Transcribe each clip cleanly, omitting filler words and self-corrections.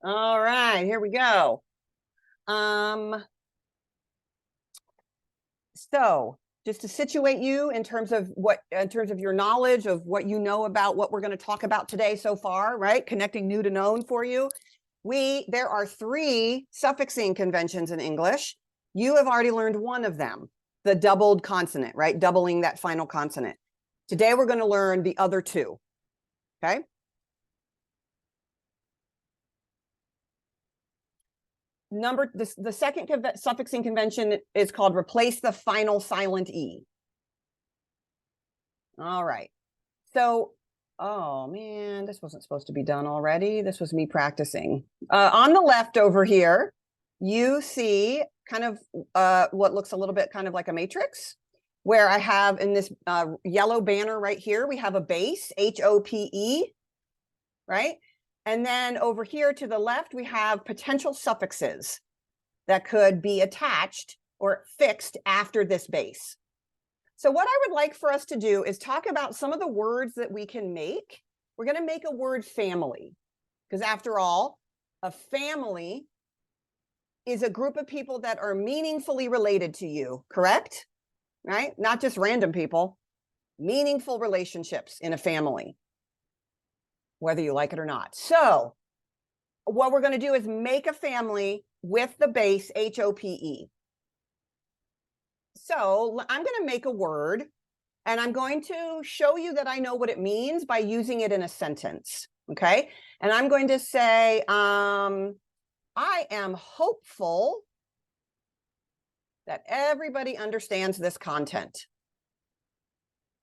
All right, here we go. So just to situate you in terms of your knowledge of what you know about what we're going to talk about today so far, right? Connecting new to known for you. There are 3 suffixing conventions in English. You have already learned one of them, the doubled consonant, right? Doubling that final consonant. Today we're going to learn the other 2. Okay. The second suffixing convention is called replace the final silent E. All right. So, oh man, this wasn't supposed to be done already. This was me practicing. On the left over here, you see kind of what looks a little bit kind of like a matrix, where I have in this yellow banner right here, we have a base, H-O-P-E, right? And then over here to the left, we have potential suffixes that could be attached or fixed after this base. So what I would like for us to do is talk about some of the words that we can make. We're going to make a word family, because after all, a family is a group of people that are meaningfully related to you, correct? Right? Not just random people, meaningful relationships in a family, whether you like it or not. So what we're going to do is make a family with the base H-O-P-E. So I'm going to make a word, and I'm going to show you that I know what it means by using it in a sentence, okay? And I'm going to say, I am hopeful that everybody understands this content.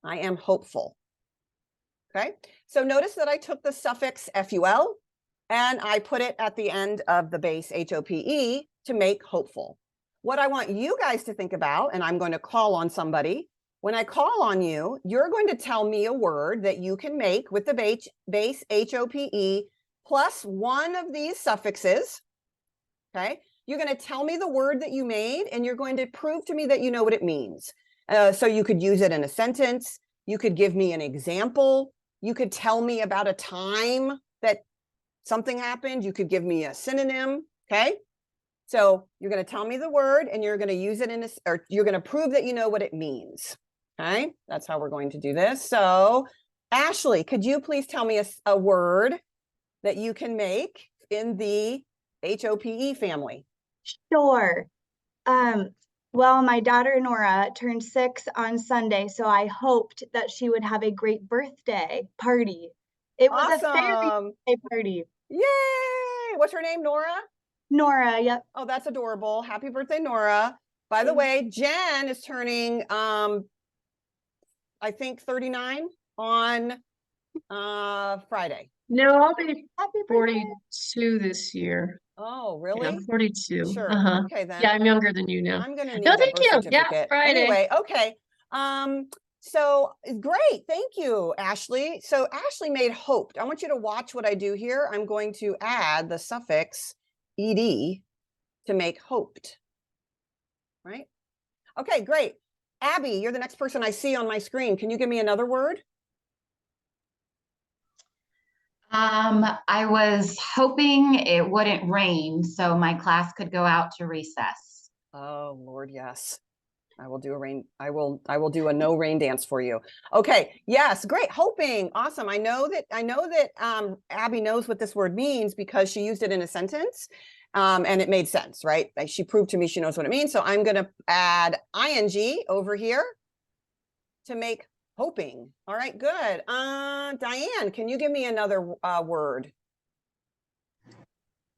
I am hopeful, okay? So notice that I took the suffix FUL, and I put it at the end of the base HOPE to make hopeful. What I want you guys to think about, and I'm going to call on somebody. When I call on you, you're going to tell me a word that you can make with the base HOPE plus one of these suffixes, okay? You're going to tell me the word that you made, and you're going to prove to me that you know what it means. So you could use it in a sentence. You could give me an example. You could tell me about a time that something happened. You could give me a synonym, okay? So you're going to tell me the word, and you're going to use it or you're going to prove that you know what it means, okay? That's how we're going to do this. So Ashley, could you please tell me a word that you can make in the HOPE family? Sure. Well, my daughter Nora turned 6 on Sunday, so I hoped that she would have a great birthday party. It was a fairy Awesome. birthday party. Yay! What's her name, Nora? Nora, yep. Oh, that's adorable. Happy birthday, Nora. By the way, Jen is turning, I think 39 on Friday. No, I'll be 42 this year. Oh, really? Yeah, 42. Sure. Okay, then. Yeah, I'm younger than you now. I'm going to need No, that thank birth you. certificate. Yeah, Friday. Anyway, okay. So great. Thank you, Ashley. So Ashley made hoped. I want you to watch what I do here. I'm going to add the suffix ed to make hoped. Right? Okay, great. Abby, you're the next person I see on my screen. Can you give me another word? I was hoping it wouldn't rain so my class could go out to recess. Oh, Lord, yes. I will do a no rain dance for you. Okay. Yes. Great. Hoping. Awesome. I know that Abby knows what this word means because she used it in a sentence. And it made sense, right? Like she proved to me she knows what it means. So I'm going to add ing over here to make hoping. All right, good. Diane, can you give me another word?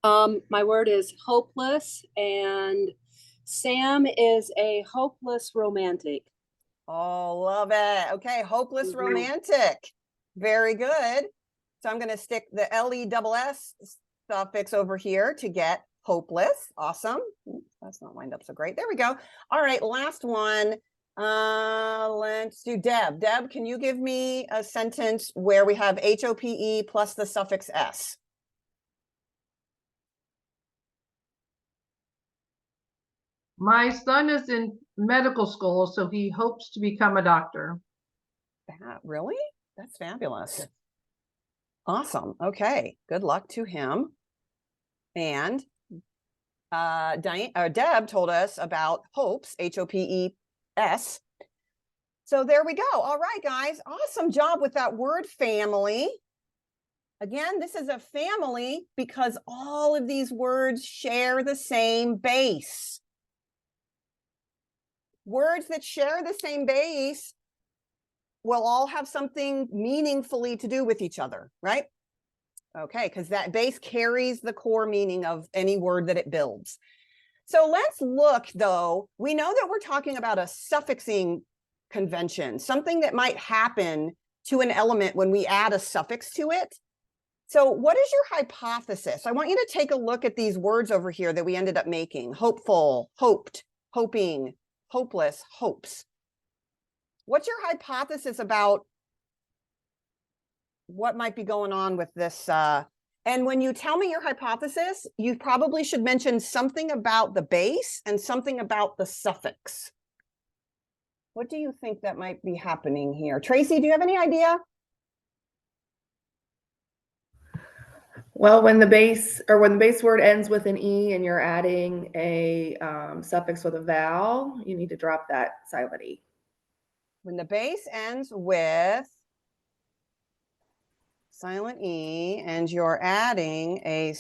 My word is hopeless, and Sam is a hopeless romantic. Oh, love it. Okay, hopeless romantic. Very good. So I'm going to stick the LESS suffix over here to get hopeless. Awesome. That's not lined up so great. There we go. All right, last one. Let's do Deb. Deb, can you give me a sentence where we have HOPE plus the suffix S? My son is in medical school, so he hopes to become a doctor. Really? That's fabulous. Awesome. Okay. Good luck to him. And Deb told us about hopes, H-O-P-E-S. So there we go. All right, guys, awesome job with that word family. Again, this is a family because all of these words share the same base. Words that share the same base will all have something meaningfully to do with each other, right? Okay, because that base carries the core meaning of any word that it builds. So let's look, though. We know that we're talking about a suffixing convention, something that might happen to an element when we add a suffix to it. So what is your hypothesis? I want you to take a look at these words over here that we ended up making. Hopeful, hoped, hoping, hopeless, hopes. What's your hypothesis about what might be going on with this? And when you tell me your hypothesis, you probably should mention something about the base and something about the suffix. What do you think that might be happening here? Tracy, do you have any idea? Well, when the base word ends with an E and you're adding a suffix with a vowel, you need to drop that silent E. When the base ends with silent E and you're adding a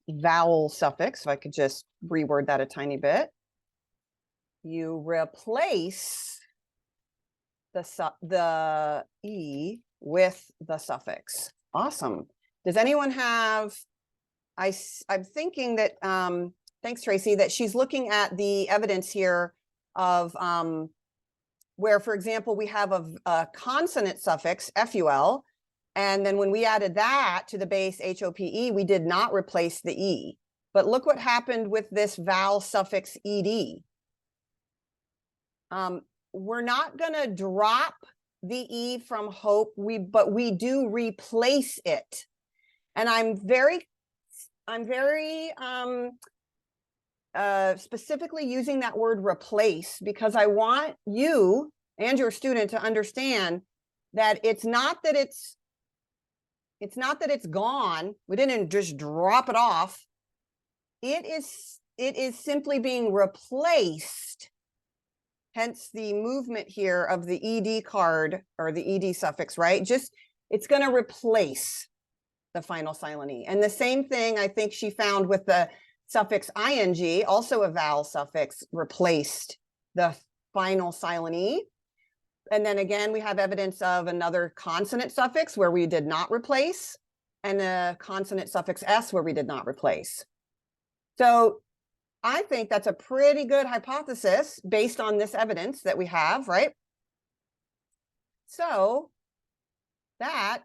vowel suffix, if I could just reword that a tiny bit, you replace the E with the suffix. Awesome. Does anyone have, I'm thinking that, thanks Tracy, that she's looking at the evidence here of where, for example, we have a consonant suffix, FUL, and then when we added that to the base HOPE, we did not replace the E. But look what happened with this vowel suffix ED. We're not going to drop the E from hope, but we do replace it. And I'm very specifically using that word replace because I want you and your student to understand that it's not that it's gone. We didn't just drop it off. It is simply being replaced. Hence the movement here of the ED card or the ED suffix, right? Just, it's going to replace the final silent E. And the same thing I think she found with the suffix ing, also a vowel suffix, replaced the final silent E. And then again, we have evidence of another consonant suffix where we did not replace, and a consonant suffix S where we did not replace. So I think that's a pretty good hypothesis based on this evidence that we have, right? So that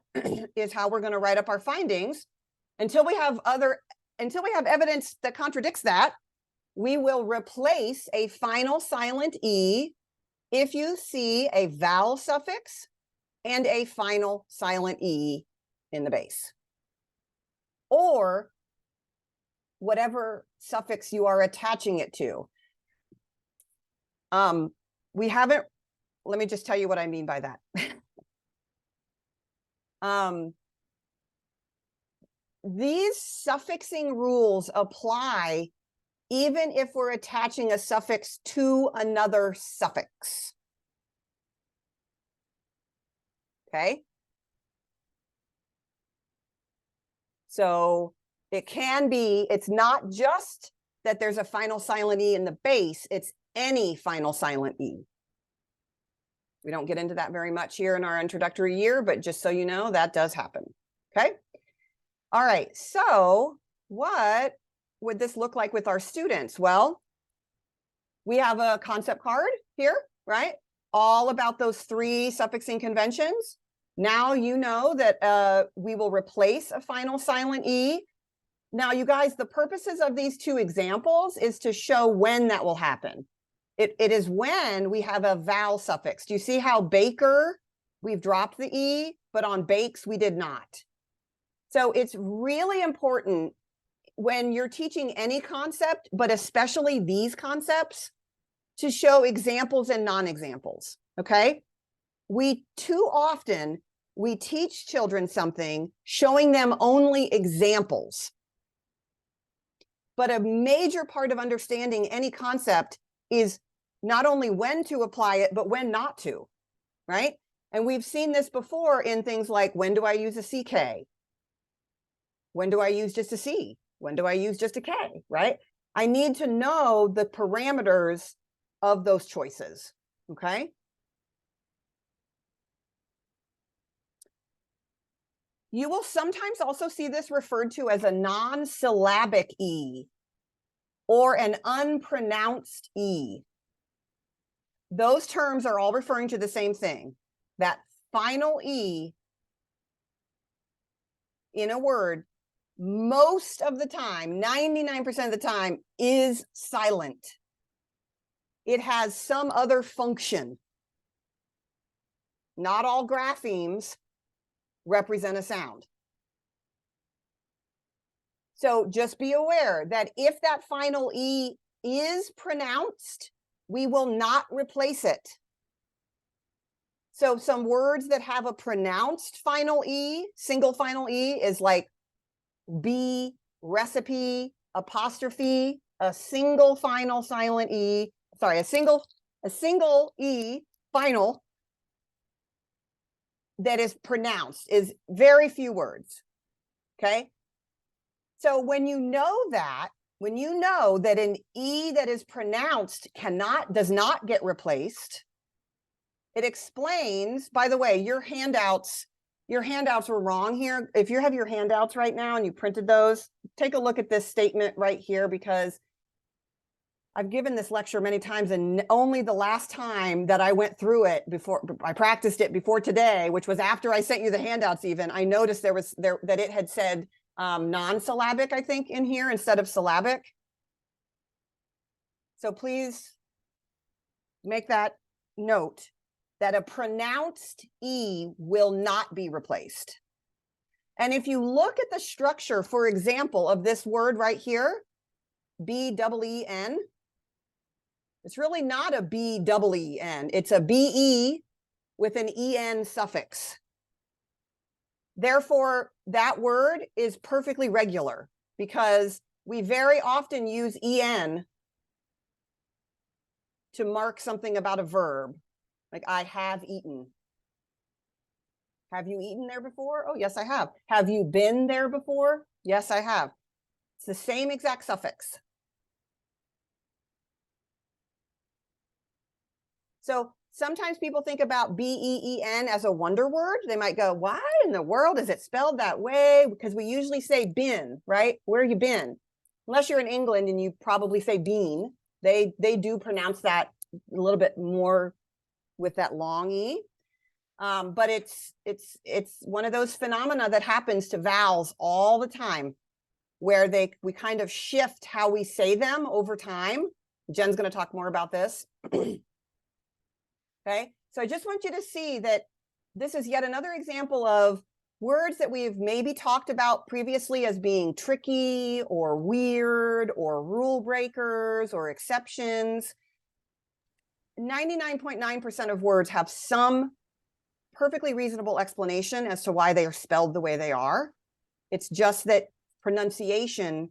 is how we're going to write up our findings. Until we have evidence that contradicts that, we will replace a final silent E if you see a vowel suffix and a final silent E in the base, or whatever suffix you are attaching it to. We haven't, let me just tell you what I mean by that. These suffixing rules apply even if we're attaching a suffix to another suffix. Okay. So it can be, it's not just that there's a final silent E in the base, it's any final silent E. We don't get into that very much here in our introductory year, but just so you know, that does happen. Okay. All right. So what would this look like with our students? Well, we have a concept card here, right? All about those 3 suffixing conventions. Now you know that we will replace a final silent E. Now, you guys, the purposes of these 2 examples is to show when that will happen. It is when we have a vowel suffix. Do you see how baker, we've dropped the E, but on bakes, we did not. So it's really important when you're teaching any concept, but especially these concepts, to show examples and non-examples, okay? Too often, we teach children something, showing them only examples. But a major part of understanding any concept is not only when to apply it, but when not to, right? And we've seen this before in things like, when do I use a CK? When do I use just a C? When do I use just a K, right? I need to know the parameters of those choices, okay? You will sometimes also see this referred to as a non-syllabic E or an unpronounced E. Those terms are all referring to the same thing. That final E in a word, most of the time, 99% of the time, is silent. It has some other function. Not all graphemes represent a sound. So just be aware that if that final E is pronounced, we will not replace it. So some words that have a pronounced final E, single final E, is like be, recipe, apostrophe, a single final silent E, sorry, a single E final that is pronounced is very few words, okay? So when you know that an E that is pronounced does not get replaced, it explains, by the way, your handouts were wrong here. If you have your handouts right now and you printed those, take a look at this statement right here, because I've given this lecture many times, and only the last time that I went through it I practiced it before today, which was after I sent you the handouts even, I noticed that it had said non-syllabic, I think, in here instead of syllabic. So please make that note that a pronounced E will not be replaced. And if you look at the structure, for example, of this word right here, B-E-E-N, it's really not a B-E-E-N. It's a B-E with an E-N suffix. Therefore, that word is perfectly regular because we very often use E-N to mark something about a verb. Like, I have eaten. Have you eaten there before? Oh, yes, I have. Have you been there before? Yes, I have. It's the same exact suffix. So sometimes people think about B-E-E-N as a wonder word. They might go, why in the world is it spelled that way? Because we usually say been, right? Where you been? Unless you're in England and you probably say bean. They do pronounce that a little bit more with that long E. But it's one of those phenomena that happens to vowels all the time, where we kind of shift how we say them over time. Jen's going to talk more about this. Okay, so I just want you to see that this is yet another example of words that we've maybe talked about previously as being tricky or weird or rule breakers or exceptions. 99.9% of words have some perfectly reasonable explanation as to why they are spelled the way they are. It's just that pronunciation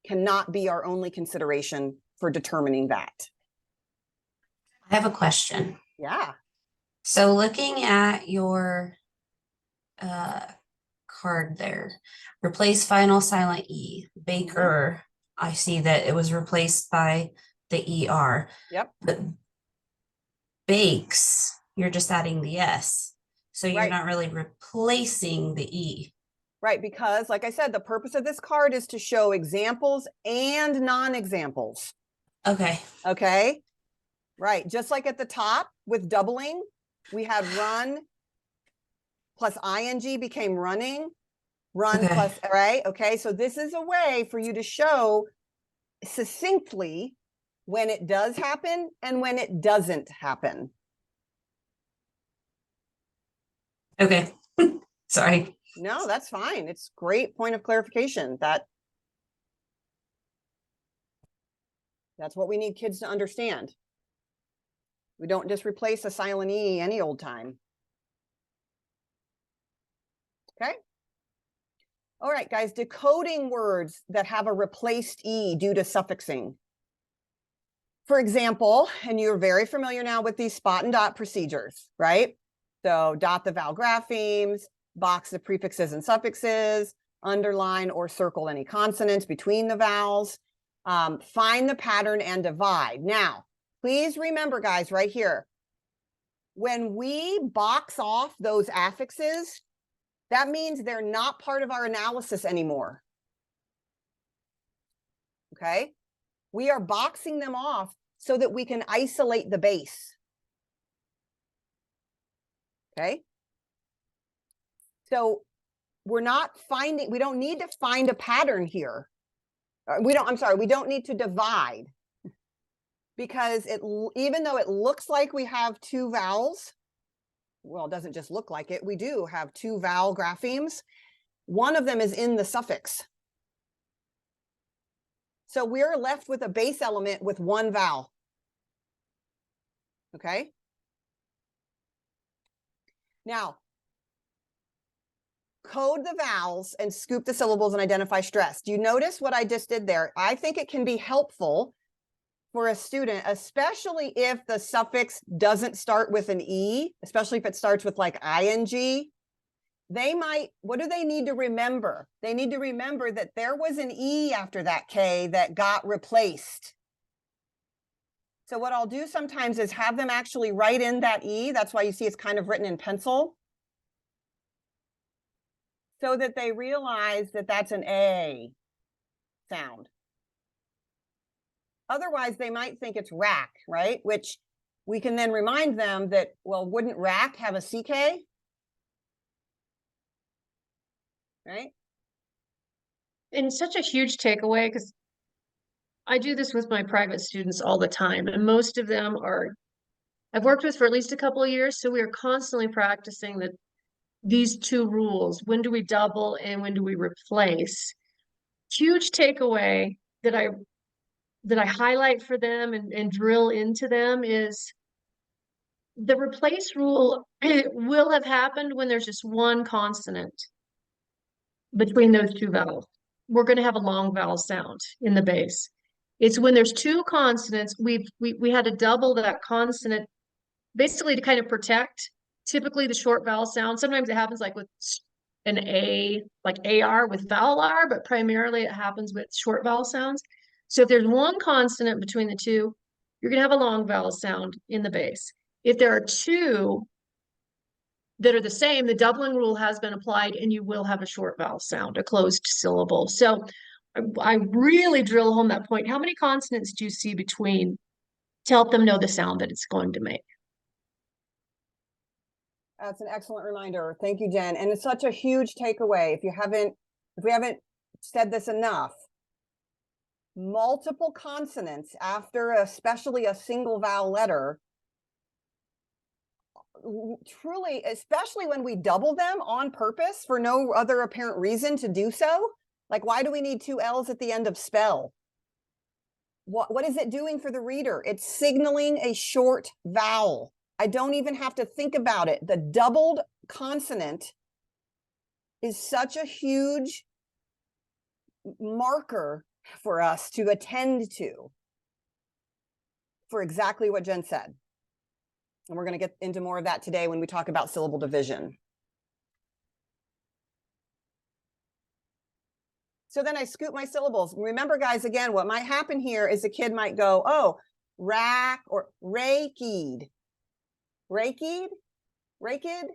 cannot be our only consideration for determining that. I have a question. Yeah. So looking at your card there, replace final silent E, baker, I see that it was replaced by the ER. Yep. But bakes, you're just adding the S. So you're Right. not really replacing the E. Right, because like I said, the purpose of this card is to show examples and non-examples. Okay. Okay. Right, just like at the top with doubling, we had run plus ing became running, run Okay. plus, right? Okay, so this is a way for you to show succinctly when it does happen and when it doesn't happen. Okay. Sorry. No, that's fine. It's great point of clarification. That's what we need kids to understand. We don't just replace a silent E any old time. Okay. All right, guys, decoding words that have a replaced E due to suffixing. For example, and you're very familiar now with these spot and dot procedures, right? So dot the vowel graphemes, box the prefixes and suffixes, underline or circle any consonants between the vowels, find the pattern and divide. Now, please remember, guys, right here, when we box off those affixes, that means they're not part of our analysis anymore. Okay? We are boxing them off so that we can isolate the base. Okay? So we don't need to find a pattern here. We don't need to divide, because even though it looks like we have two vowels, well, it doesn't just look like it, we do have two vowel graphemes. One of them is in the suffix. So we're left with a base element with one vowel. Okay? Now, code the vowels and scoop the syllables and identify stress. Do you notice what I just did there? I think it can be helpful for a student, especially if the suffix doesn't start with an E, especially if it starts with like ing. What do they need to remember? They need to remember that there was an E after that K that got replaced. So what I'll do sometimes is have them actually write in that E. That's why you see it's kind of written in pencil, so that they realize that that's an A sound. Otherwise, they might think it's rack, right? Which we can then remind them that, well, wouldn't rack have a CK? Right? And such a huge takeaway, because I do this with my private students all the time, and most of them I've worked with for at least a couple of years, so we are constantly practicing these two rules. When do we double and when do we replace? Huge takeaway that I highlight for them and drill into them is the replace rule. It will have happened when there's just one consonant between those two vowels. We're going to have a long vowel sound in the base. It's when there's two consonants, we had to double that consonant basically to kind of protect typically the short vowel sound. Sometimes it happens like with an A, like AR with vowel R, but primarily it happens with short vowel sounds. So if there's one consonant between the two, you're going to have a long vowel sound in the base. If there are two that are the same, the doubling rule has been applied and you will have a short vowel sound, a closed syllable. So I really drill home that point. How many consonants do you see between to help them know the sound that it's going to make? That's an excellent reminder. Thank you, Jen. And it's such a huge takeaway. If we haven't said this enough, multiple consonants after especially a single vowel letter, truly, especially when we double them on purpose for no other apparent reason to do so. Like, why do we need two L's at the end of spell? What is it doing for the reader? It's signaling a short vowel. I don't even have to think about it. The doubled consonant is such a huge marker for us to attend to for exactly what Jen said. And we're going to get into more of that today when we talk about syllable division. So then I scoop my syllables. Remember, guys, again, what might happen here is a kid might go, oh, rack or rakied. Rakied? Raked?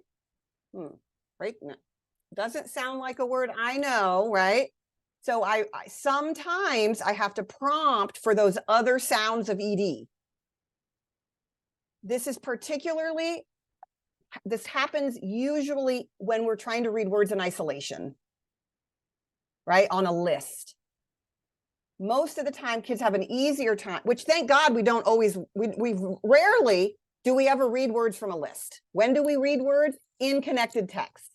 Rake? No. Doesn't sound like a word I know, right? So I sometimes I have to prompt for those other sounds of ED. This happens usually when we're trying to read words in isolation, right? On a list. Most of the time kids have an easier time, which thank God we don't always, we rarely do we ever read words from a list. When do we read words? In connected text.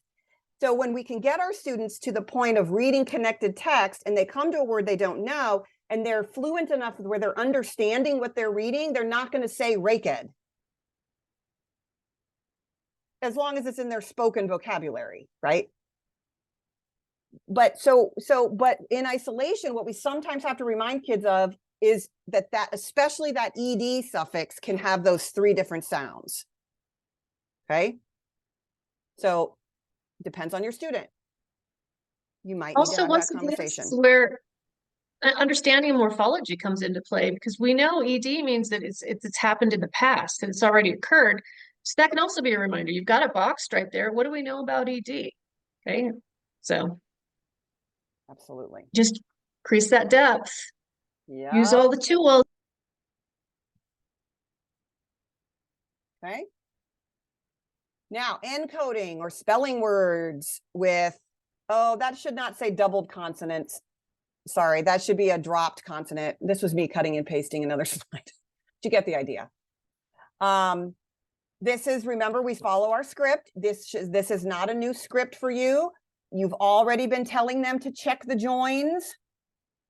So when we can get our students to the point of reading connected text and they come to a word they don't know and they're fluent enough where they're understanding what they're reading, they're not going to say raked. As long as it's in their spoken vocabulary, right? but in isolation, what we sometimes have to remind kids of is that especially that ed suffix can have those 3 different sounds. Okay. So depends on your student. You might need to Also, have once that again, this conversation. is where understanding morphology comes into play, because we know ED means that it's happened in the past and it's already occurred. So that can also be a reminder. You've got a box right there. What do we know about ED? Okay, so Absolutely. just increase that depth. Yeah. Use all the tools. Okay. Now, encoding or spelling words with, oh, that should not say doubled consonants. Sorry, that should be a dropped consonant. This was me cutting and pasting another slide. You get the idea. This is, remember, we follow our script. This is not a new script for you. You've already been telling them to check the joins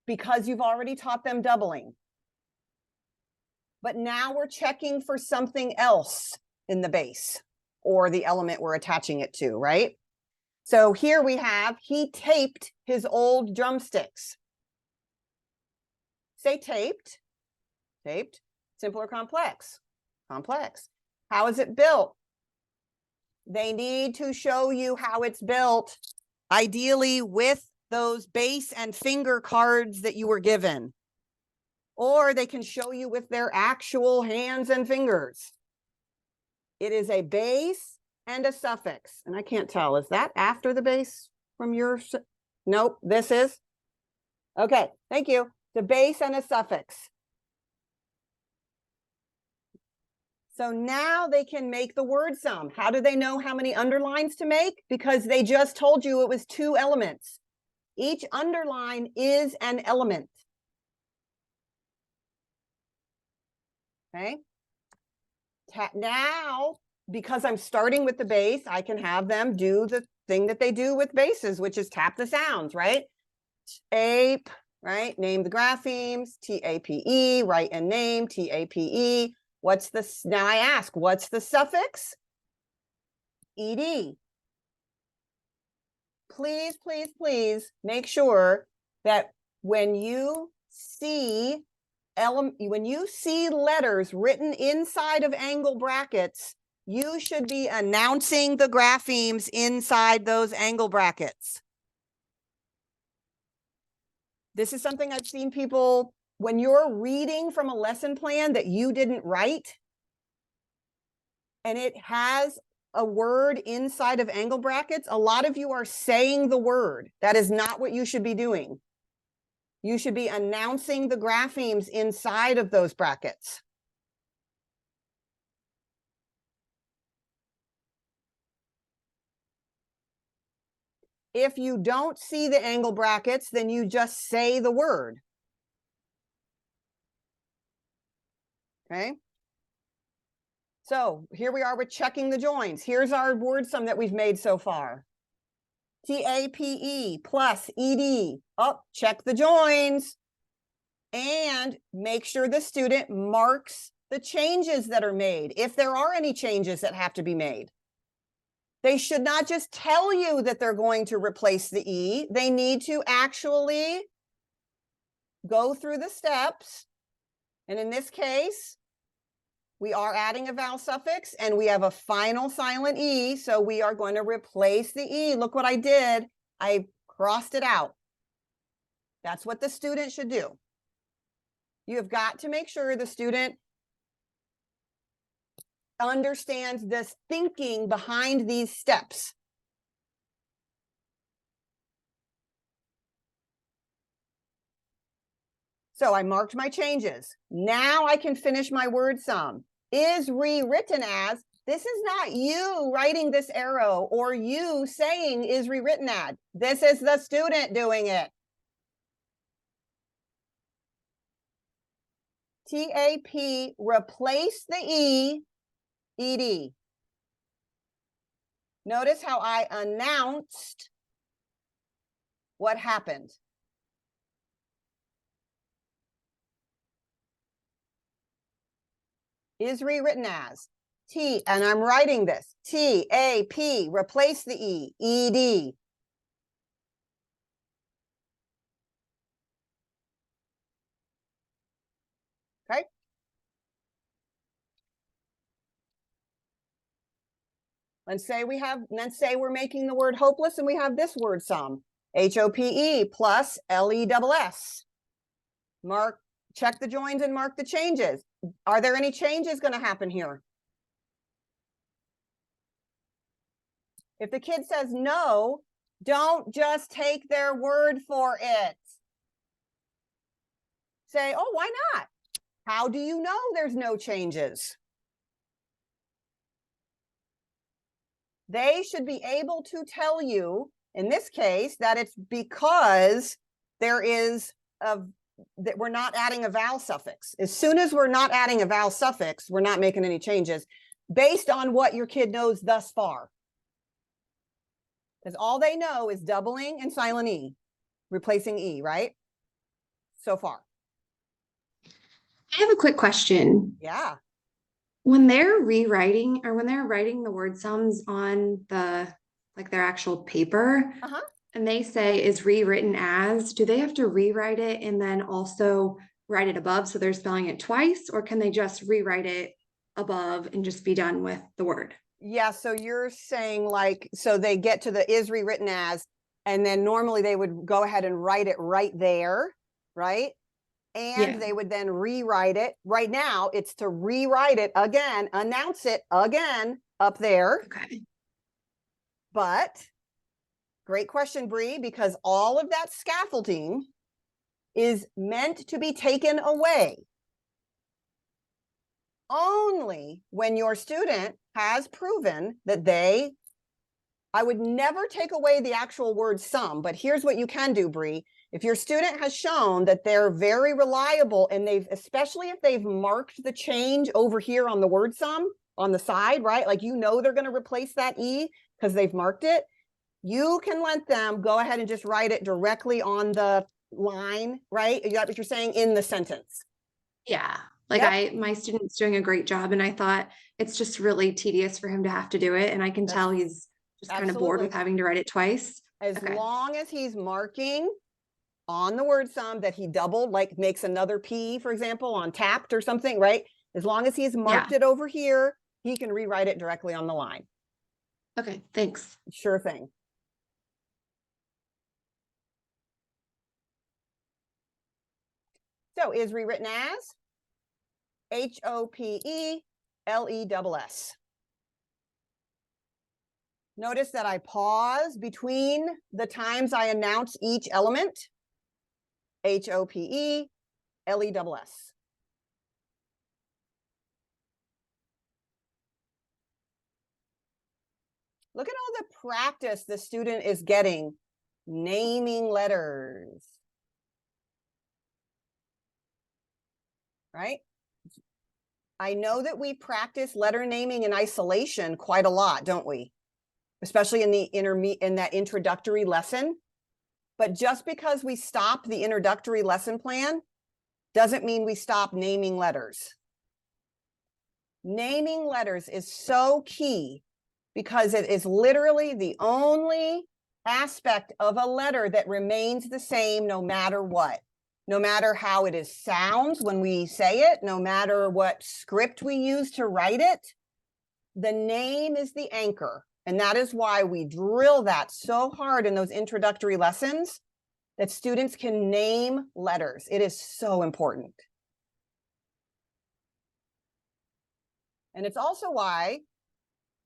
because you've already taught them doubling. But now we're checking for something else in the base or the element we're attaching it to, right? So here we have, he taped his old drumsticks. Say taped. Taped. Simple or complex? Complex. How is it built? They need to show you how it's built, ideally with those base and finger cards that you were given. Or they can show you with their actual hands and fingers. It is a base and a suffix. And I can't tell, is that after the base from your? Nope, this is. Okay, thank you. The base and a suffix. So now they can make the word sum. How do they know how many underlines to make? Because they just told you it was 2 elements. Each underline is an element. Okay. Now, because I'm starting with the base, I can have them do the thing that they do with bases, which is tap the sounds, right? Ape, right? Name the graphemes, T-A-P-E, write and name, T-A-P-E. What's this? Now I ask, what's the suffix? ED. Please, please, please make sure that when you see letters written inside of angle brackets, you should be announcing the graphemes inside those angle brackets. This is something I've seen people, when you're reading from a lesson plan that you didn't write, and it has a word inside of angle brackets, a lot of you are saying the word. That is not what you should be doing. You should be announcing the graphemes inside of those brackets. If you don't see the angle brackets, then you just say the word. Okay. So here we are with checking the joins. Here's our word sum that we've made so far. T-A-P-E plus E-D. Oh, check the joins. And make sure the student marks the changes that are made, if there are any changes that have to be made. They should not just tell you that they're going to replace the E. They need to actually go through the steps. And in this case, we are adding a vowel suffix and we have a final silent E. So we are going to replace the E. Look what I did. I crossed it out. That's what the student should do. You have got to make sure the student understands this thinking behind these steps. So I marked my changes. Now I can finish my word sum. Is rewritten as, this is not you writing this arrow or you saying is rewritten as. This is the student doing it. T-A-P, replace the E, E-D. Notice how I announced what happened. Is rewritten as T, and I'm writing this T-A-P, replace the E, E-D. Okay. Let's say we're making the word hopeless and we have this word some. HOPE plus LESS. Check the joins and mark the changes. Are there any changes going to happen here? If the kid says no, don't just take their word for it. Say, oh, why not? How do you know there's no changes? They should be able to tell you, in this case, that it's because there is that we're not adding a vowel suffix. As soon as we're not adding a vowel suffix, we're not making any changes based on what your kid knows thus far. Because all they know is doubling and silent E, replacing E, right? So far. I have a quick question. Yeah. When they're rewriting or when they're writing the word sums on their actual paper, and they say is rewritten as, do they have to rewrite it and then also write it above so they're spelling it twice, or can they just rewrite it above and just be done with the word? Yeah, so you're saying so they get to the is rewritten as, and then normally they would go ahead and write it right there, right? And they would then rewrite it. Right now, it's to rewrite it again, announce it again up there. Okay. But great question, Bree, because all of that scaffolding is meant to be taken away only when your student has proven that I would never take away the actual word some, but here's what you can do, Bree. If your student has shown that they're very reliable and especially if they've marked the change over here on the word some on the side, right? Like, they're going to replace that E because they've marked it. You can let them go ahead and just write it directly on the line, right? You got what you're saying in the sentence. Yeah. My student's doing a great job, and I thought it's just really tedious for him to have to do it. And I can tell he's just kind of bored with having to write it twice. As long as he's marking on the word some that he doubled, like makes another P, for example, on tapped or something, right? As long as he's marked it over here, he can rewrite it directly on the line. Okay, thanks. Sure thing. So is rewritten as HOPELESS. Notice that I pause between the times I announce each element. HOPELESS. Look at all the practice the student is getting naming letters. Right? I know that we practice letter naming in isolation quite a lot, don't we? Especially in that introductory lesson. But just because we stop the introductory lesson plan doesn't mean we stop naming letters. Naming letters is so key because it is literally the only aspect of a letter that remains the same no matter what. No matter how it sounds when we say it, no matter what script we use to write it, the name is the anchor. And that is why we drill that so hard in those introductory lessons, that students can name letters. It is so important. And it's also why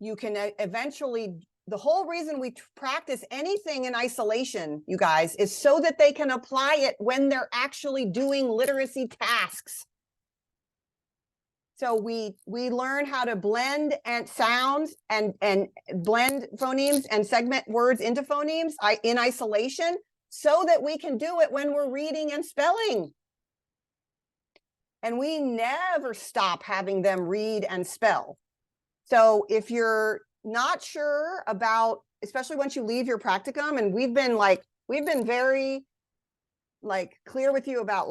you can eventually, the whole reason we practice anything in isolation, you guys, is so that they can apply it when they're actually doing literacy tasks. So we learn how to blend and sounds and blend phonemes and segment words into phonemes in isolation so that we can do it when we're reading and spelling. And we never stop having them read and spell. So if you're not sure about, especially once you leave your practicum, and we've been very clear with you about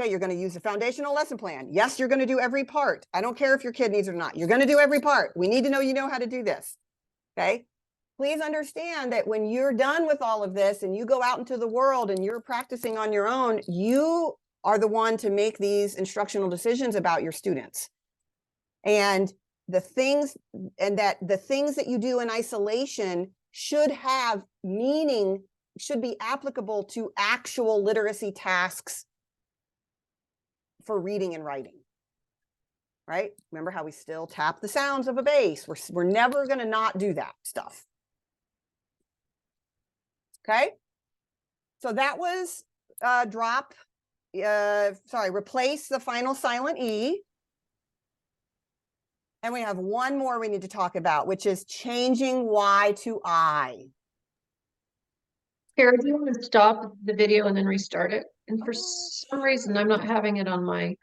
okay, you're going to use a foundational lesson plan. Yes, you're going to do every part. I don't care if your kid needs it or not. You're going to do every part. We need to know you know how to do this. Okay. Please understand that when you're done with all of this and you go out into the world and you're practicing on your own, you are the one to make these instructional decisions about your students. And the things that you do in isolation should have meaning, should be applicable to actual literacy tasks for reading and writing. Right? Remember how we still tap the sounds of a bass. We're never going to not do that stuff. Okay? So that was replace the final silent E. And we have one more we need to talk about, which is changing Y to I. Kara, do you want to stop the video and then restart it? And for some reason, I'm not having it on my,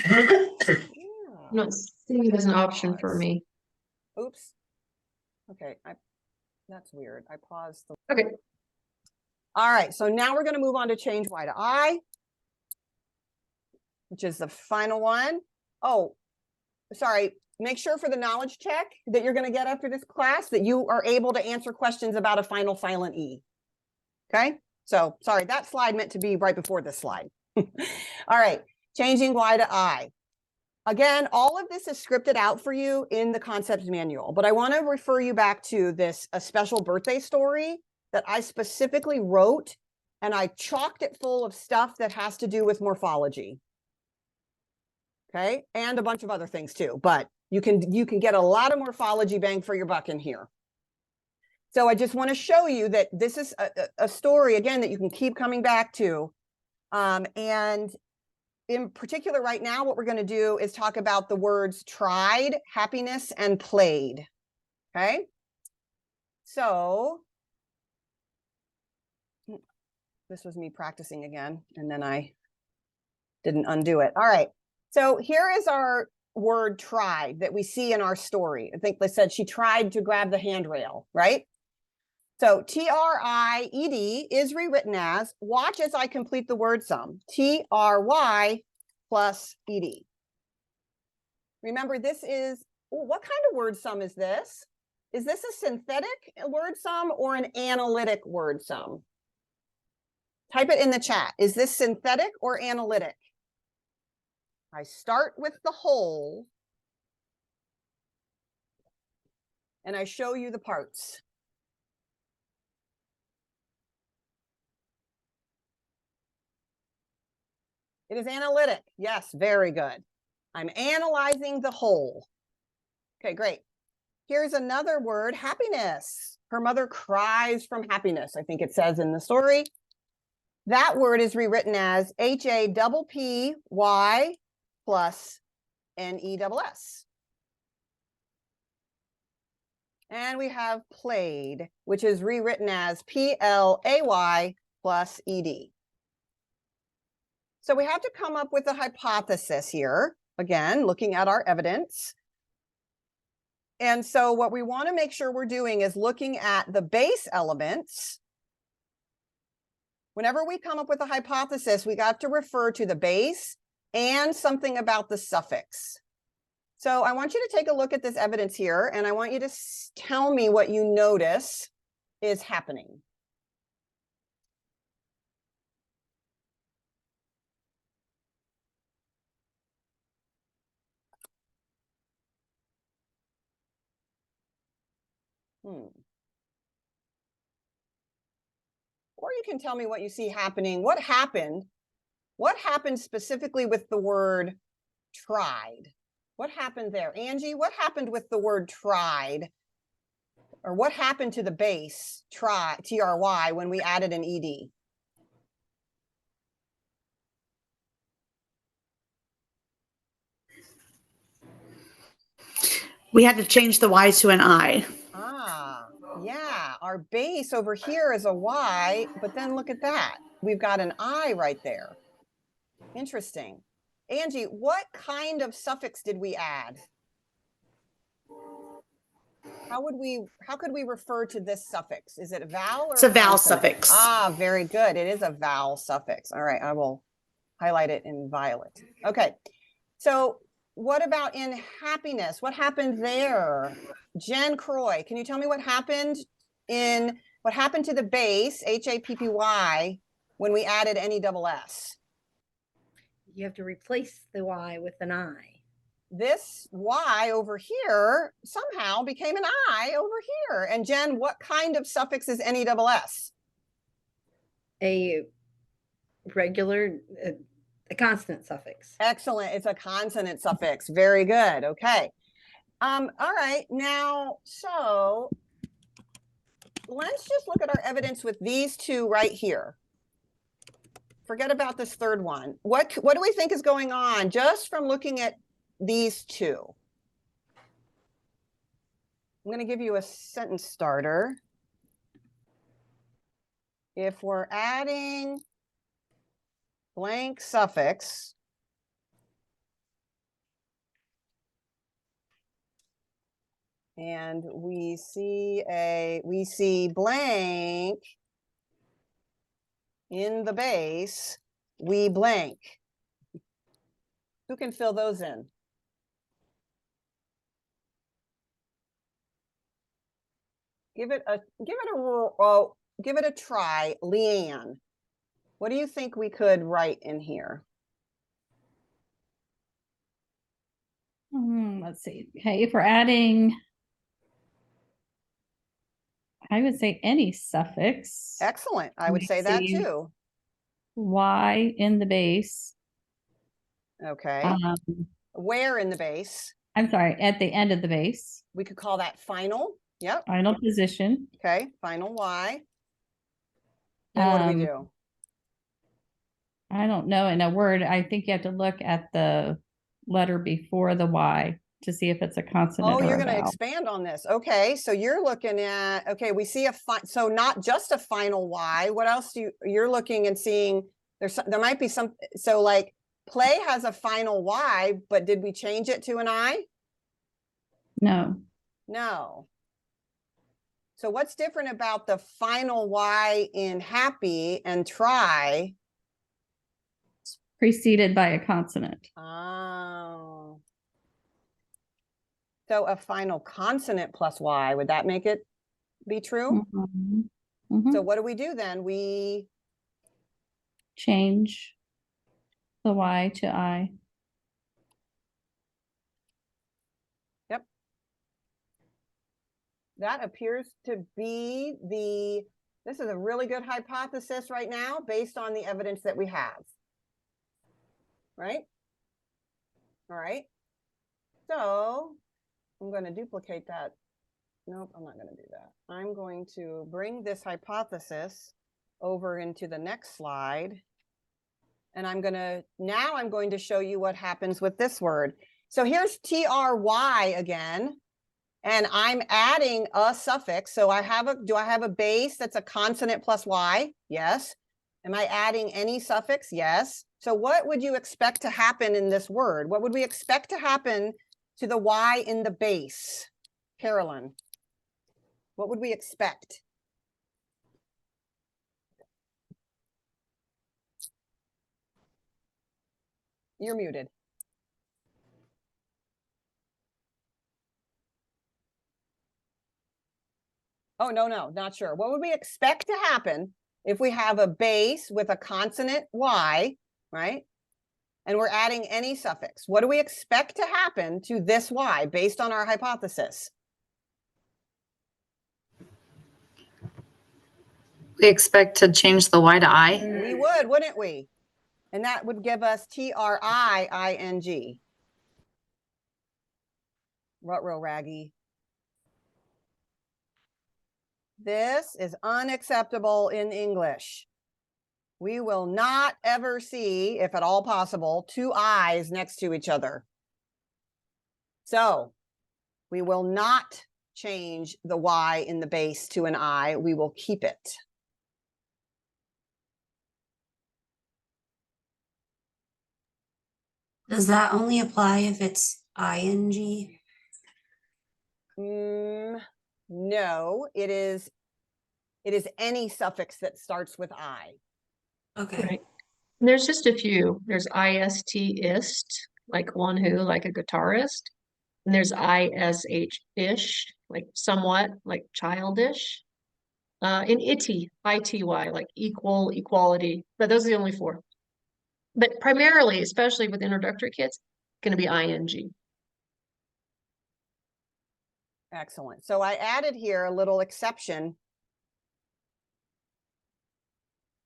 I'm not seeing it as an option for me. Oops. Okay, that's weird. I paused. Okay. All right, so now we're going to move on to change Y to I, which is the final one. Oh, sorry. Make sure for the knowledge check that you're going to get after this class that you are able to answer questions about a final silent E. Okay, so sorry, that slide meant to be right before this slide. All right, changing Y to I. Again, all of this is scripted out for you in the concept manual, but I want to refer you back to this a special birthday story that I specifically wrote, and I chalked it full of stuff that has to do with morphology. Okay, and a bunch of other things too, but you can get a lot of morphology bang for your buck in here. So I just want to show you that this is a story, again, that you can keep coming back to. And in particular, right now, what we're going to do is talk about the words tried, happiness, and played. Okay. So this was me practicing again, and then I didn't undo it. All right. So here is our word tried that we see in our story. I think they said she tried to grab the handrail, right? So T-R-I-E-D is rewritten as, watch as I complete the word sum, T-R-Y plus E-D. Remember, this is, what kind of word sum is this? Is this a synthetic word sum or an analytic word sum? Type it in the chat. Is this synthetic or analytic? I start with the whole and I show you the parts. It is analytic. Yes, very good. I'm analyzing the whole. Okay, great. Here's another word, happiness. Her mother cries from happiness, I think it says in the story. That word is rewritten as H-A-P-P-Y plus N-E-S-S. And we have played, which is rewritten as P-L-A-Y plus E-D. So we have to come up with a hypothesis here, again, looking at our evidence. And so what we want to make sure we're doing is looking at the base elements. Whenever we come up with a hypothesis, we got to refer to the base and something about the suffix. So I want you to take a look at this evidence here, and I want you to tell me what you notice is happening. Or you can tell me what you see happening. What happened? What happened specifically with the word tried? What happened there? Angie, what happened with the word tried? Or what happened to the base, try, T-R-Y, when we added an E-D? We had to change the Y to an I. Ah, yeah. Our base over here is a Y, but then look at that. We've got an I right there. Interesting. Angie, what kind of suffix did we add? How could we refer to this suffix? Is it a vowel or It's a vowel consonant? suffix. Ah, very good. It is a vowel suffix. All right, I will highlight it in violet. Okay. So what about in happiness? What happened there? Jen Croy, can you tell me what happened to the base, H-A-P-P-Y, when we added N-E-S-S? you have to replace the Y with an I. This Y over here somehow became an I over here. And Jen, what kind of suffix is NESS? A regular, a consonant suffix. Excellent. It's a consonant suffix. Very good. Okay. All right. Now, so let's just look at our evidence with these two right here. Forget about this third one. What do we think is going on just from looking at these two? I'm going to give you a sentence starter. If we're adding blank suffix, and we see blank in the base, we blank. Who can fill those in? Give it a try, Leanne. What do you think we could write in here? Let's see. Okay, if we're adding, I would say any suffix. Excellent. I would say that too. Y in the base. Okay. Where in the base? I'm sorry, at the end of the base. We could call that final. Yep. Final position. Okay, final Y. And what do we do? I don't know. In a word, I think you have to look at the letter before the Y to see if it's a consonant. Oh, or you're a going to vowel. expand on this. Okay, so you're looking at, okay, we see so not just a final Y. What else you're looking and seeing? There might be some, so like play has a final Y, but did we change it to an I? No. No. So what's different about the final Y in happy and try? Preceded by a consonant. Oh. So a final consonant plus Y, would that make it be true? Mm-hmm. Mm-hmm. So what do we do then? We change the Y to I. Yep. That appears to be this is a really good hypothesis right now based on the evidence that we have. Right? All right. So I'm going to duplicate that. Nope, I'm not going to do that. I'm going to bring this hypothesis over into the next slide. And now I'm going to show you what happens with this word. So here's TRY again, and I'm adding a suffix. So do I have a base that's a consonant plus Y? Yes. Am I adding any suffix? Yes. So what would you expect to happen in this word? What would we expect to happen to the Y in the base? Carolyn, what would we expect? You're muted. Oh, no, not sure. What would we expect to happen if we have a base with a consonant Y, right? And we're adding any suffix? What do we expect to happen to this Y based on our hypothesis? We expect to change the Y to I. We would, wouldn't we? And that would give us TRIING. Ruh-roh, Raggy. This is unacceptable in English. We will not ever see, if at all possible, two I's next to each other. So we will not change the Y in the base to an I. We will keep it. Does that only apply if it's ing? No, it is any suffix that starts with I. Okay. Right. There's just a few. There's ist, like one who, like a guitarist. And there's ish, like somewhat, like childish. And ity, like equal, equality. But those are the only four. but primarily, especially with introductory kids, going to be ing. Excellent. So I added here a little exception,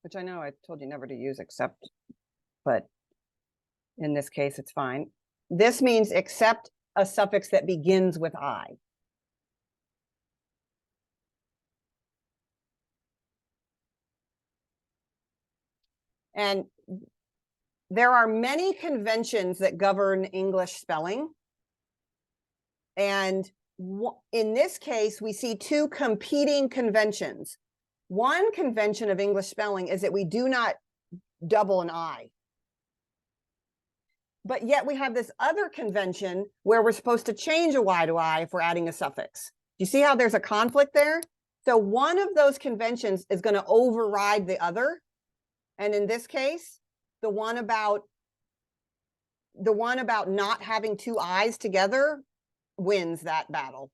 which I know I told you never to use except, but in this case, it's fine. This means except a suffix that begins with I. And there are many conventions that govern English spelling. And in this case, we see two competing conventions. One convention of English spelling is that we do not double an I. But yet we have this other convention where we're supposed to change a Y to I if we're adding a suffix. You see how there's a conflict there? So one of those conventions is going to override the other. And in this case, the one about not having two I's together wins that battle.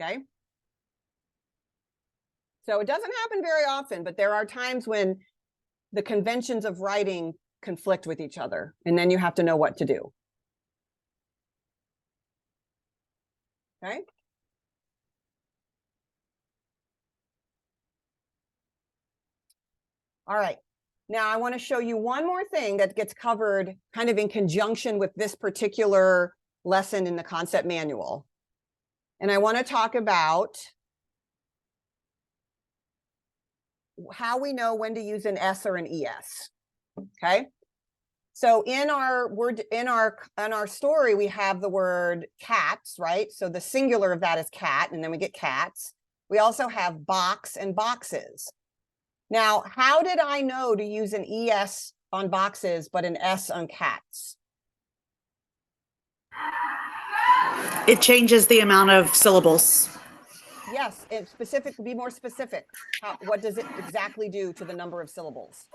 Okay. So it doesn't happen very often, but there are times when the conventions of writing conflict with each other, and then you have to know what to do. Okay. All right. Now I want to show you one more thing that gets covered kind of in conjunction with this particular lesson in the concept manual. And I want to talk about how we know when to use an S or an ES. Okay. So in our story, we have the word cats, right? So the singular of that is cat, and then we get cats. We also have box and boxes. Now, how did I know to use an ES on boxes, but an S on cats? It changes the amount of syllables. Yes, be more specific. What does it exactly do to the number of syllables?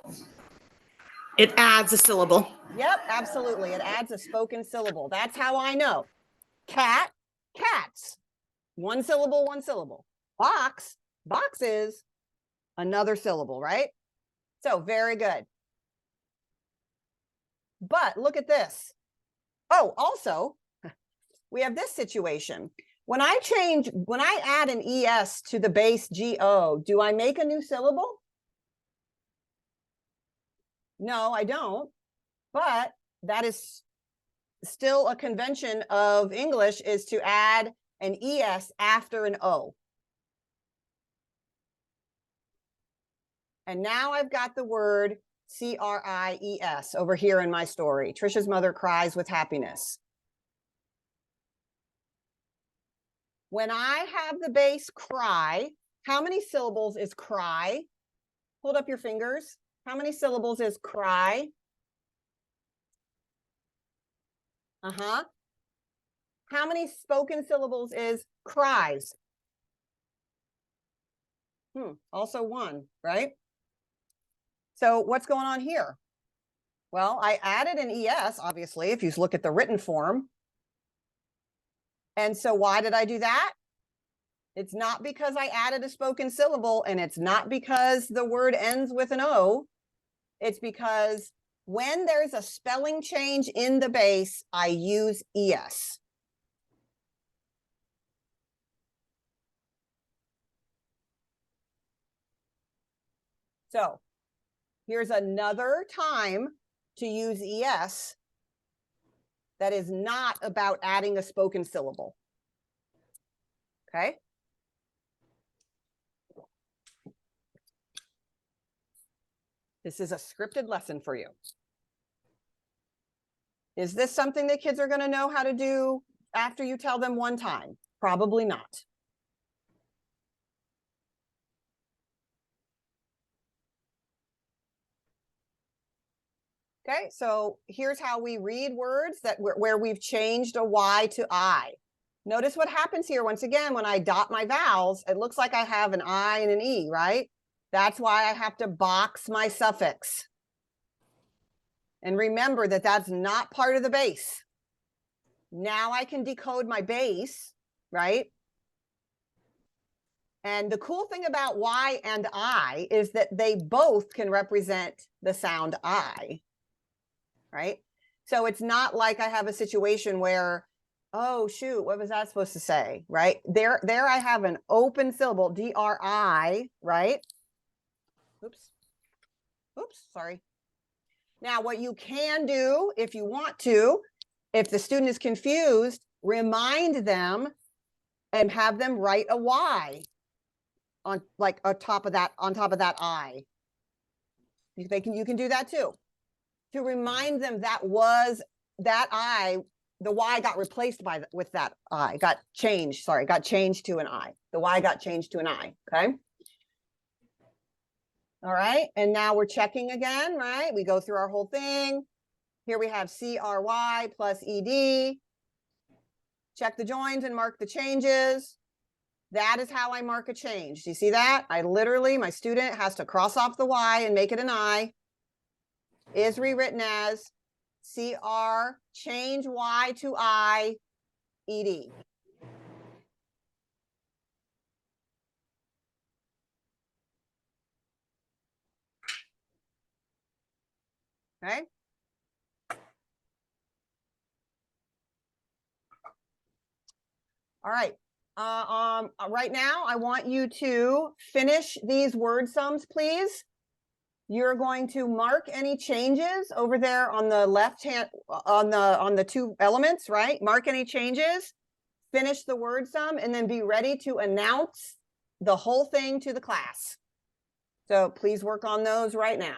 It adds a syllable. Yep, absolutely. It adds a spoken syllable. That's how I know. Cat, cats. One syllable, one syllable. Box, boxes, another syllable, right? So very good. But look at this. Oh, also, we have this situation. When I add an ES to the base GO, do I make a new syllable? No, I don't. But that is still a convention of English, is to add an ES after an O. And now I've got the word CRIES over here in my story. Trisha's mother cries with happiness. When I have the base cry, how many syllables is cry? Hold up your fingers. How many syllables is cry? Uh-huh. How many spoken syllables is cries? Also one, right? So what's going on here? Well, I added an ES, obviously, if you look at the written form. And so why did I do that? It's not because I added a spoken syllable, and it's not because the word ends with an O. It's because when there's a spelling change in the base, I use ES. So here's another time to use ES that is not about adding a spoken syllable. Okay. This is a scripted lesson for you. Is this something that kids are going to know how to do after you tell them one time? Probably not. Okay, so here's how we read words where we've changed a Y to I. Notice what happens here. Once again, when I dot my vowels, it looks like I have an I and an E, right? That's why I have to box my suffix. And remember that that's not part of the base. Now I can decode my base, right? And the cool thing about Y and I is that they both can represent the sound I. right? So it's not like I have a situation where, oh shoot, what was that supposed to say, right? There I have an open syllable, DRI, right? Oops, sorry. Now, what you can do if you want to, if the student is confused, remind them and have them write a Y on like on top of that I. You can do that too. To remind them that was that I, the Y got replaced by with that I, got changed to an I. The Y got changed to an I, okay? All right, and now we're checking again, right? We go through our whole thing. Here we have CRY plus ED. Check the joins and mark the changes. That is how I mark a change. Do you see that? I literally, my student has to cross off the Y and make it an I. Is rewritten as CR, change Y to I, ED. Okay. All right. Right now, I want you to finish these word sums, please. You're going to mark any changes over there on the left hand, on the two elements, right? Mark any changes, finish the word sum, and then be ready to announce the whole thing to the class. So please work on those right now.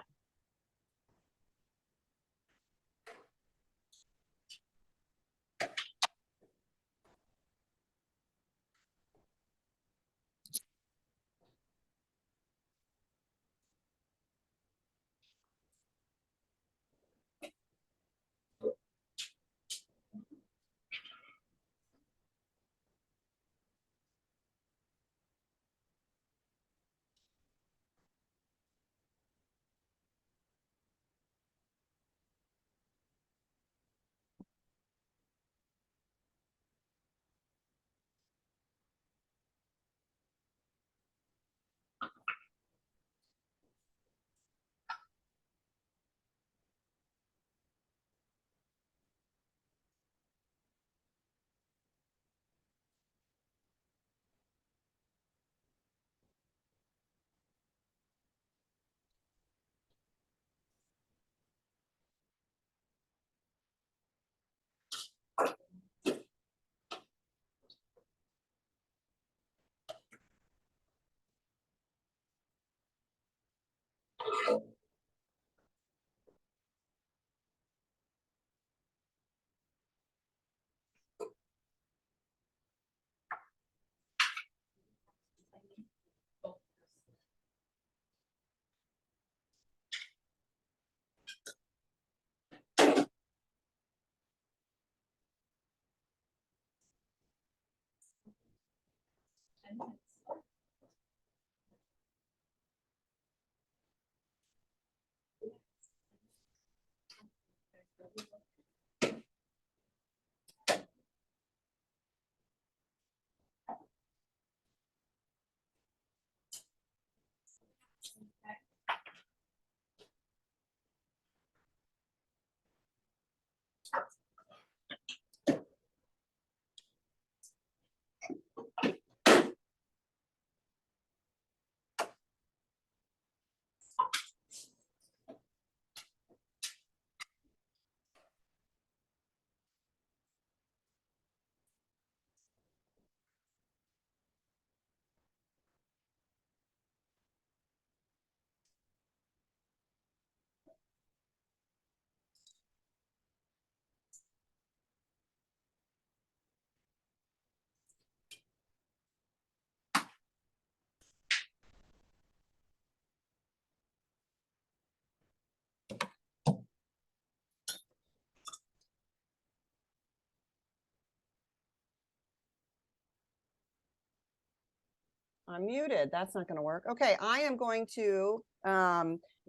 I'm muted. That's not going to work. Okay, I am going to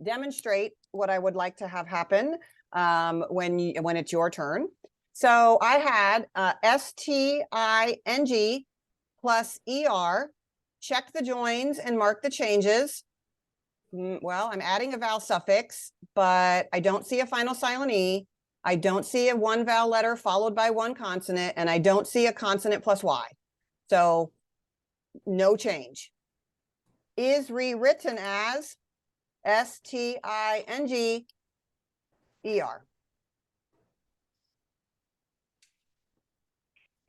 demonstrate what I would like to have happen when it's your turn. So I had STING plus ER. Check the joins and mark the changes. Well, I'm adding a vowel suffix, but I don't see a final silent E. I don't see a one vowel letter followed by one consonant, and I don't see a consonant plus Y. So no change. Is rewritten as S-T-I-N-G-E-R.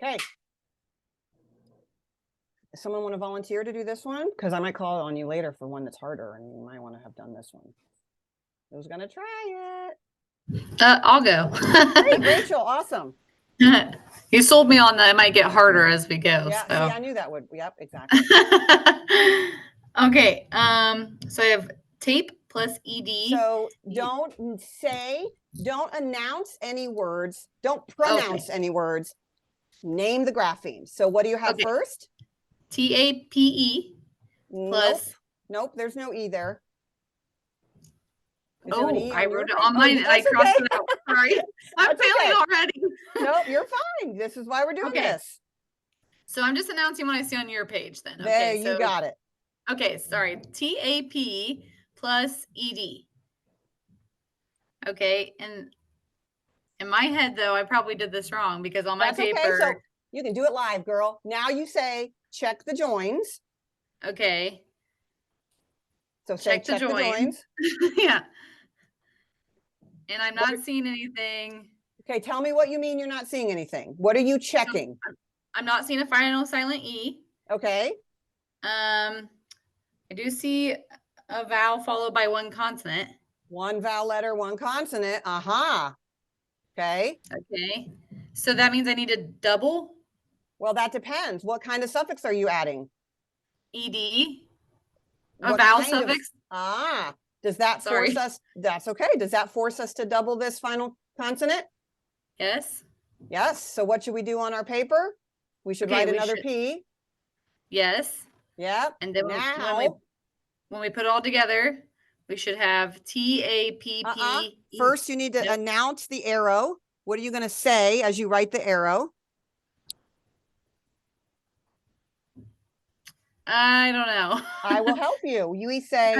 Okay. Does someone want to volunteer to do this one? Because I might call on you later for one that's harder, and you might want to have done this one. Who's going to try it? I'll go. Great, Rachel, awesome. You sold me on that. It might get harder as we go. Yeah, So. see, I knew that would. Yep, exactly. Okay. So I have tape plus ed. So don't announce any words. Don't pronounce any words. Name the grapheme. So what do you have first? TAPE plus. Nope, there's no E there. I wrote it on mine and I crossed it out. Sorry. I'm failing already. Nope, you're fine. This is why we're doing this. So I'm just announcing what I see on your page then. There, you got it. Okay, sorry. TAP plus ED. Okay, and in my head though, I probably did this wrong because on my paper. Okay, so you can do it live, girl. Now you say check the joins. Okay. So say check the joins. Yeah. And I'm not seeing anything. Okay, tell me what you mean you're not seeing anything. What are you checking? I'm not seeing a final silent E. Okay. I do see a vowel followed by one consonant. One vowel letter, one consonant. Aha. Okay. Okay. So that means I need a double? Well, that depends. What kind of suffix are you adding? ED. A vowel suffix? Does that force us? That's okay. Does that force us to double this final consonant? Yes. Yes. So what should we do on our paper? We should write another P. Yes. Yep. And then when we put it all together, we should have TAPP. First, you need to announce the arrow. What are you going to say as you write the arrow? I don't know. I will help you. You say,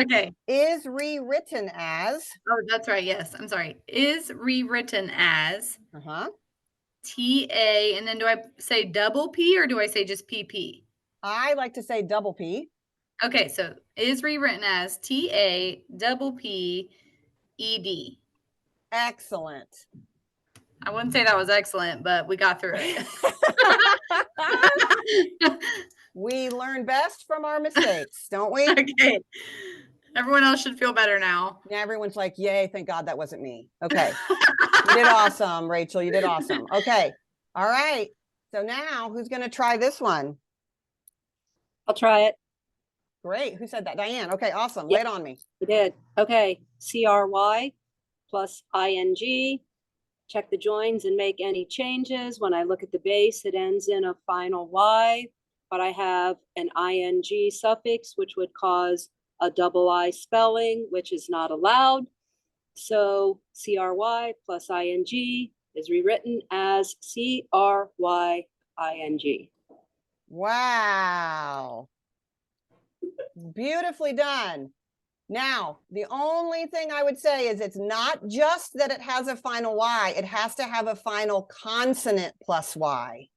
is rewritten as. Oh, that's right. Yes. I'm sorry. Is rewritten as. TA. And then do I say double P or do I say just PP? I like to say double P. Okay. So is rewritten as TA double P ED. Excellent. I wouldn't say that was excellent, but we got through it. We learn best from our mistakes, don't we? Okay. Everyone else should feel better now. Yeah, everyone's like, yay, thank God that wasn't me. Okay. You did awesome, Rachel. You did awesome. Okay. All right. So now who's going to try this one? I'll try it. Great. Who said that? Diane. Okay, awesome. Lay it on me. You did. Okay. CRY plus ING. Check the joins and make any changes. When I look at the base, it ends in a final Y, but I have an ING suffix, which would cause a double I spelling, which is not allowed. So CRY plus ING is rewritten as CRYING. Wow. Beautifully done. Now, the only thing I would say is it's not just that it has a final Y, it has to have a final consonant plus Y.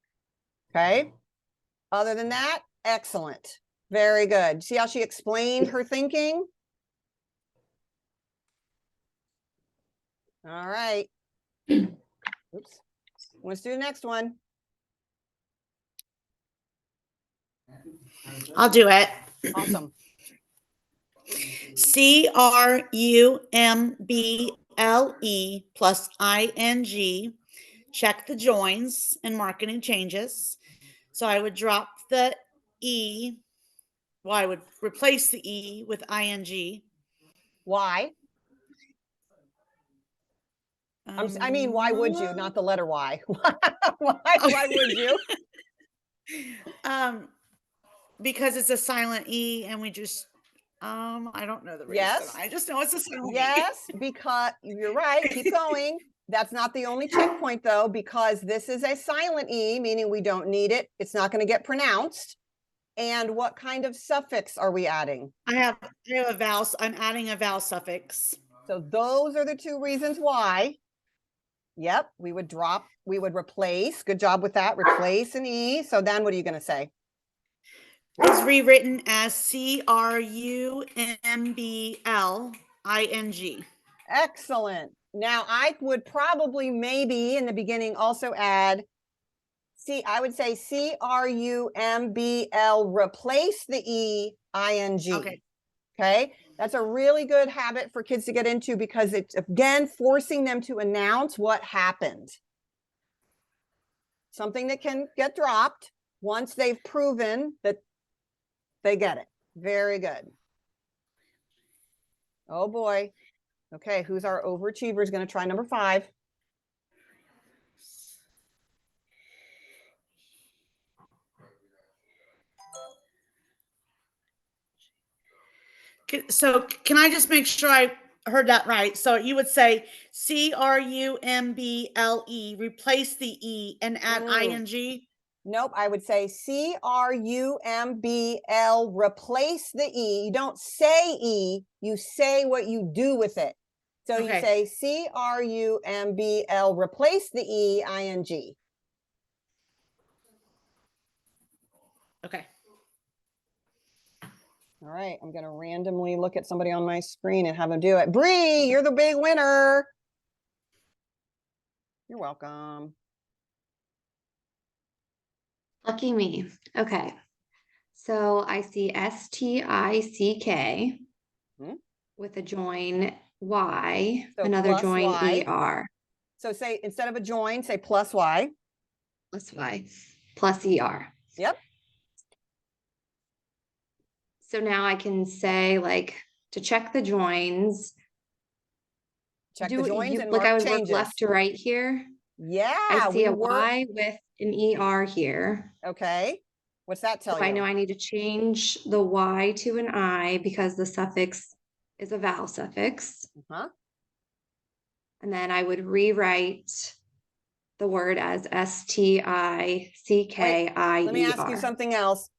Okay. Other than that, excellent. Very good. See how she explained her thinking? All right. Oops. Let's do the next one. I'll do it. Awesome. CRUMBLE plus ING. Check the joins and mark any changes. So I would drop the E. Well, I would replace the E with ING. Why? I mean, why would you? Not the letter Y. Why would you? Because it's a silent E and we just, I don't know the reason. Yes. I just know it's a silent E. Yes, because you're right. Keep going. That's not the only checkpoint though, because this is a silent E, meaning we don't need it. It's not going to get pronounced. And what kind of suffix are we adding? I have a vowel. I'm adding a vowel suffix. So those are the two reasons why. Yep, we would replace. Good job with that. Replace an E. So then what are you going to say? Is rewritten as CRUMBLING. Excellent. Now I would probably maybe in the beginning also add I would say CRUMBL, replace the EING. Okay. Okay. That's a really good habit for kids to get into because it's, again, forcing them to announce what happened. Something that can get dropped once they've proven that they get it. Very good. Oh boy. Okay, who's our overachiever is going to try number 5. So can I just make sure I heard that right? So you would say CRUMBLE, replace the E and add ING? Nope, I would say CRUMBL, replace the E. You don't say E, you say what you do with it. So you say CRUMBL, replace the EING. Okay. All right, I'm going to randomly look at somebody on my screen and have them do it. Bree, you're the big winner. You're welcome. Lucky me. Okay. So I see STICK with a join Y, So another plus join Y. ER. So say, instead of a join, say plus Y. Plus Y, plus ER. Yep. So now I can say, like, to check the joins. Check the joins and like mark I would changes. work left to right here. Yeah. I see a work. Y with an ER here. Okay. What's that tell So you? I know I need to change the Y to an I because the suffix is a vowel suffix. And then I would rewrite the word as STICKIER. Let me ask you something else.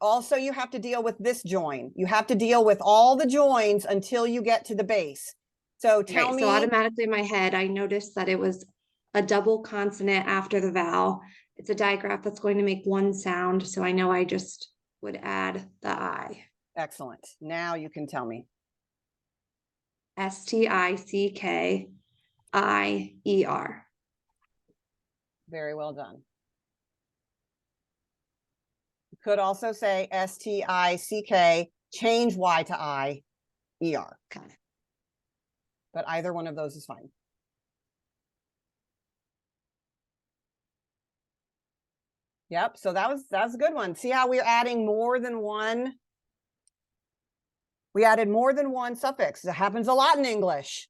Also, you have to deal with this join. You have to deal with all the joins until you get to the base. So tell me. So automatically in my head, I noticed that it was a double consonant after the vowel. It's a digraph that's going to make one sound. So I know I just would add the I. Excellent. Now you can tell me. STICKIER. Very well done. You could also say STICK, change Y to IER. Okay. But either one of those is fine. Yep, so that's a good one. See how we're adding more than one? We added more than one suffix. That happens a lot in English.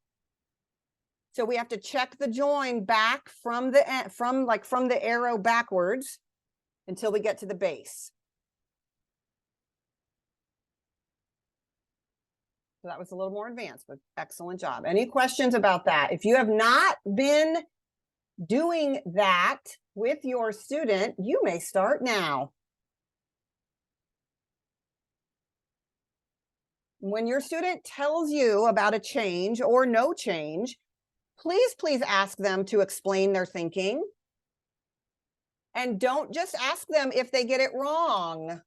So we have to check the join back from the arrow backwards until we get to the base. So that was a little more advanced, but excellent job. Any questions about that? If you have not been doing that with your student, you may start now. When your student tells you about a change or no change, please ask them to explain their thinking. And don't just ask them if they get it wrong.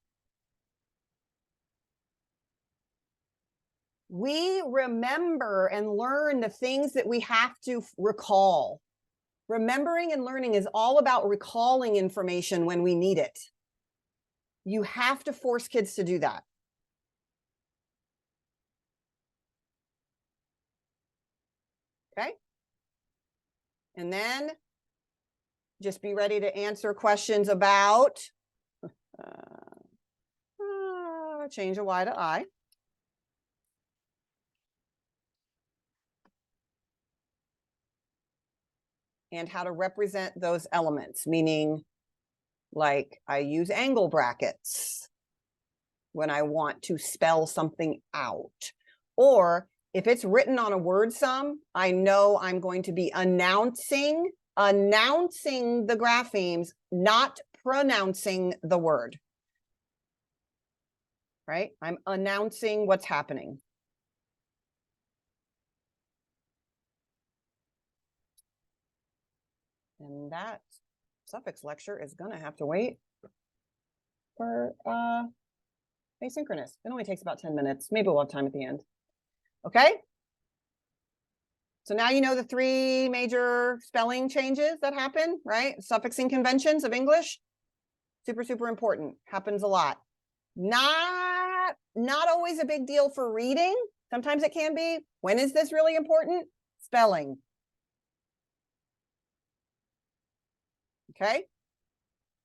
We remember and learn the things that we have to recall. Remembering and learning is all about recalling information when we need it. You have to force kids to do that. Okay? And then just be ready to answer questions about change a Y to I. And how to represent those elements, meaning like I use angle brackets when I want to spell something out. Or if it's written on a word sum, I know I'm going to be announcing the graphemes, not pronouncing the word. right? I'm announcing what's happening. And that suffix lecture is gonna have to wait for asynchronous. It only takes about 10 minutes. Maybe we'll have time at the end. Okay. So now you know the 3 major spelling changes that happen, right? Suffixing conventions of English. Super, super important. Happens a lot. Not always a big deal for reading. Sometimes it can be. When is this really important? Spelling. Okay.